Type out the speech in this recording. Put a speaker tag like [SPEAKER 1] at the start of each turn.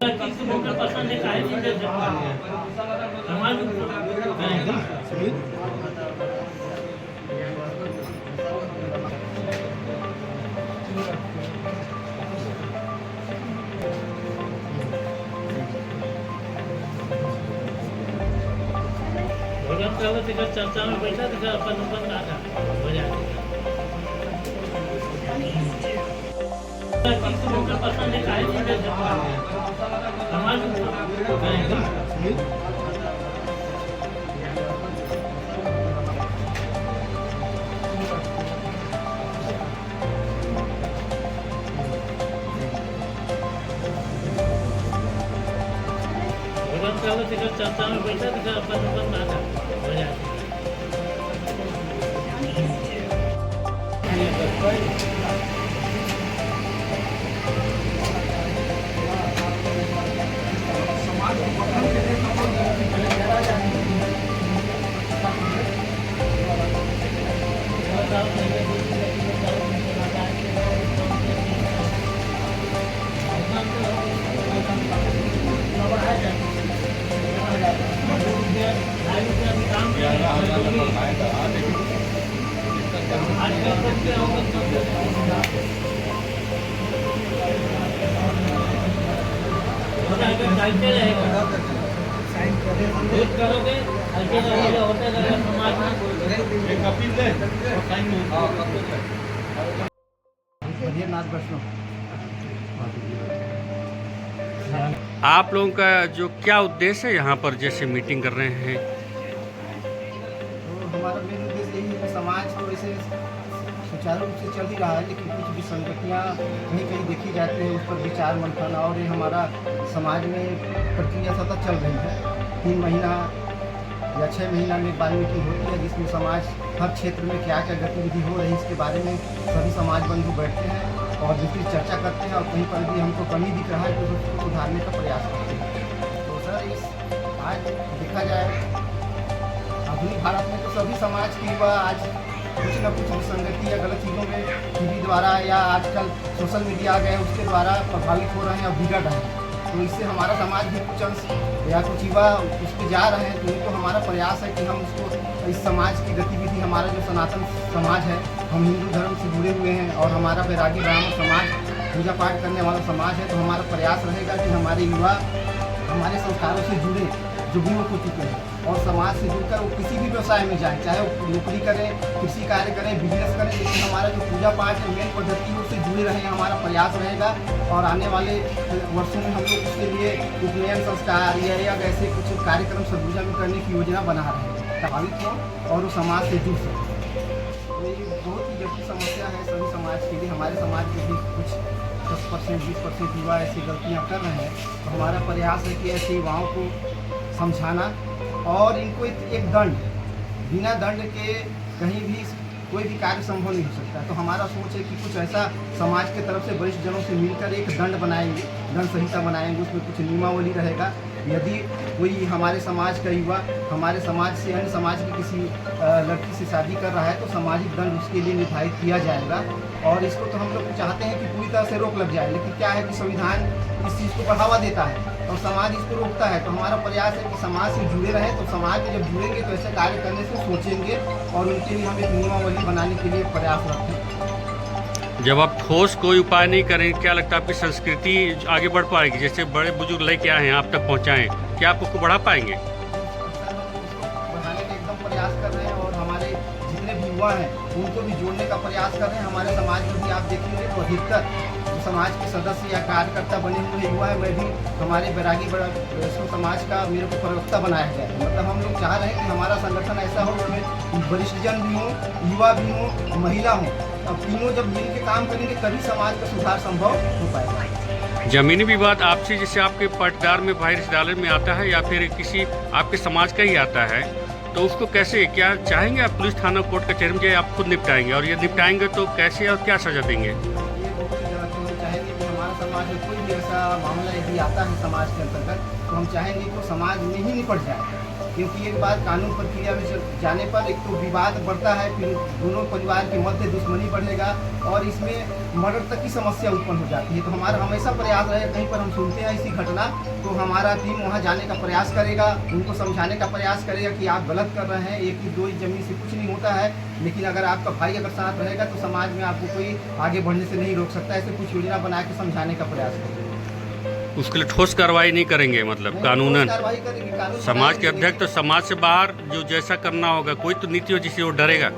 [SPEAKER 1] पसंद है काहे चीज़ समाज चर्चा में बैठा तो अपन आता हो जाए पसंद है काहे चीज़ समाज चर्चा में बैठा तो अपन आता हो जाए करोगे होते समाज
[SPEAKER 2] आप लोगों का जो क्या उद्देश्य है यहाँ पर जैसे मीटिंग कर रहे हैं?
[SPEAKER 3] तो हमारा मेन उद्देश्य यही है कि समाज तो वैसे सुचारू रूप से चल ही रहा है, लेकिन कुछ विसंगतियाँ कहीं कहीं देखी जाती हैं, उस पर विचार मंथन। और ये हमारा समाज में प्रक्रिया सतत चल रही है। 3 महीना या 6 महीना में एक बार मीटिंग होती है, जिसमें समाज हर क्षेत्र में क्या क्या गतिविधि हो रही है इसके बारे में सभी समाज बंधु बैठते हैं और विस्तृत चर्चा करते हैं। और कहीं पर भी हमको कमी दिख रहा है तो उसको सुधारने का प्रयास करते हैं। तो सर आज देखा जाए आधुनिक भारत में तो सभी समाज के युवा आज कुछ न कुछ विसंगति या गलत चीज़ों में टीवी द्वारा या आजकल सोशल मीडिया आ गए उसके द्वारा प्रभावित हो रहे हैं और बिगड़ रहे हैं। तो इससे हमारा समाज भी कुछ अंश या कुछ युवा उस पर जा रहे हैं। तो उनको हमारा प्रयास है कि हम उसको इस समाज की गतिविधि, हमारा जो सनातन समाज है, हम हिंदू धर्म से जुड़े हुए हैं और हमारा बैरागी ब्राह्मण समाज पूजा पाठ करने वाला समाज है। तो हमारा प्रयास रहेगा कि हमारे युवा हमारे संस्कारों से जुड़े, जो भी हो चुके हैं, और समाज से जुड़कर वो किसी भी व्यवसाय में जाएं, चाहे वो नौकरी करें, कृषि कार्य करें, बिजनेस करें, लेकिन हमारा जो पूजा पाठ है मेन पद्धति उससे जुड़े रहें, हमारा प्रयास रहेगा। और आने वाले वर्षों में हम लोग उसके लिए उपनयन संस्कार या ऐसे कुछ कार्यक्रम सरगुजा में करने की योजना बना रहे हैं, प्रभावित हो और वो समाज से जुड़ सकें। तो ये बहुत ही जटिल समस्या है सभी समाज के लिए। हमारे समाज में भी कुछ 10% 20% युवा ऐसी गलतियाँ कर रहे हैं। तो हमारा प्रयास है कि ऐसे युवाओं को समझाना और इनको एक दंड, बिना दंड के कहीं भी कोई भी कार्य संभव नहीं हो सकता। तो हमारा सोच है कि कुछ ऐसा समाज के तरफ से वरिष्ठ जनों से मिलकर एक दंड बनाएंगे, दंड संहिता बनाएंगे, उसमें कुछ नियमावली रहेगा। यदि कोई हमारे समाज का युवा हमारे समाज से अन्य समाज की किसी लड़की से शादी कर रहा है तो सामाजिक दंड उसके लिए निर्धारित किया जाएगा। और इसको तो हम लोग चाहते हैं कि पूरी तरह से रोक लग जाए, लेकिन क्या है कि संविधान इस चीज़ को बढ़ावा देता है और समाज इसको रोकता है। तो हमारा प्रयास है कि समाज से जुड़े रहें। तो समाज में जब जुड़ेंगे तो ऐसे कार्य करने से सोचेंगे और उनके लिए हम एक नियमावली बनाने के लिए प्रयास रखें।
[SPEAKER 2] जब आप ठोस कोई उपाय नहीं करें, क्या लगता है आपकी संस्कृति आगे बढ़ पाएगी? जैसे बड़े बुजुर्ग लेके आए हैं आप तक पहुँचाएँ, क्या आप उसको बढ़ा पाएंगे?
[SPEAKER 3] बढ़ाने का एकदम प्रयास कर रहे हैं और हमारे जितने भी युवा हैं उनको भी जोड़ने का प्रयास कर रहे हैं। हमारे समाज में भी आप देखेंगे तो अधिकतर समाज के सदस्य या कार्यकर्ता बने हुए युवा है। मैं भी हमारे बैरागी समाज का मेरे को प्रवक्ता बनाया गया है। मतलब हम लोग चाह रहे हैं कि हमारा संगठन ऐसा हो जिसमें वरिष्ठ जन भी हों, युवा भी हों, महिला हों। अब तीनों जब मिल के काम करेंगे तभी समाज का सुधार संभव हो पाएगा।
[SPEAKER 2] जमीनी विवाद आपसी जैसे आपके पटदार में भाई रिश्तेदार में आता है या फिर किसी आपके समाज का ही आता है, तो उसको कैसे, क्या चाहेंगे आप पुलिस थाना कोर्ट कचहरी में जाए आप खुद निपटाएंगे? और ये निपटाएंगे तो कैसे और क्या सजा देंगे?
[SPEAKER 3] चाहेंगे कि हमारा समाज में कोई भी ऐसा मामला यदि आता है समाज के अंतर्गत, तो हम चाहेंगे कि वो समाज में ही निपट जाए, क्योंकि एक बार कानून प्रक्रिया में जाने पर एक तो विवाद बढ़ता है, फिर दोनों परिवार के मध्य दुश्मनी बढ़ेगा और इसमें मर्डर तक की समस्या उत्पन्न हो जाती है। तो हमारा हमेशा प्रयास रहेगा, कहीं पर हम सुनते हैं ऐसी घटना तो हमारा टीम वहाँ जाने का प्रयास करेगा, उनको समझाने का प्रयास करेगा कि आप गलत कर रहे हैं, एक ही दो ही जमीन से कुछ नहीं होता है, लेकिन अगर आपका भाई अगर साथ रहेगा तो समाज में आपको कोई आगे बढ़ने से नहीं रोक सकता। ऐसे कुछ योजना बना के समझाने का प्रयास करेंगे।
[SPEAKER 2] उसके लिए ठोस कार्रवाई नहीं करेंगे, मतलब कानूनन
[SPEAKER 3] कार्रवाई करेंगे, कानून
[SPEAKER 2] समाज के अध्यक्ष तो समाज से बाहर जो जैसा करना होगा, कोई तो नीति हो जिससे वो डरेगा।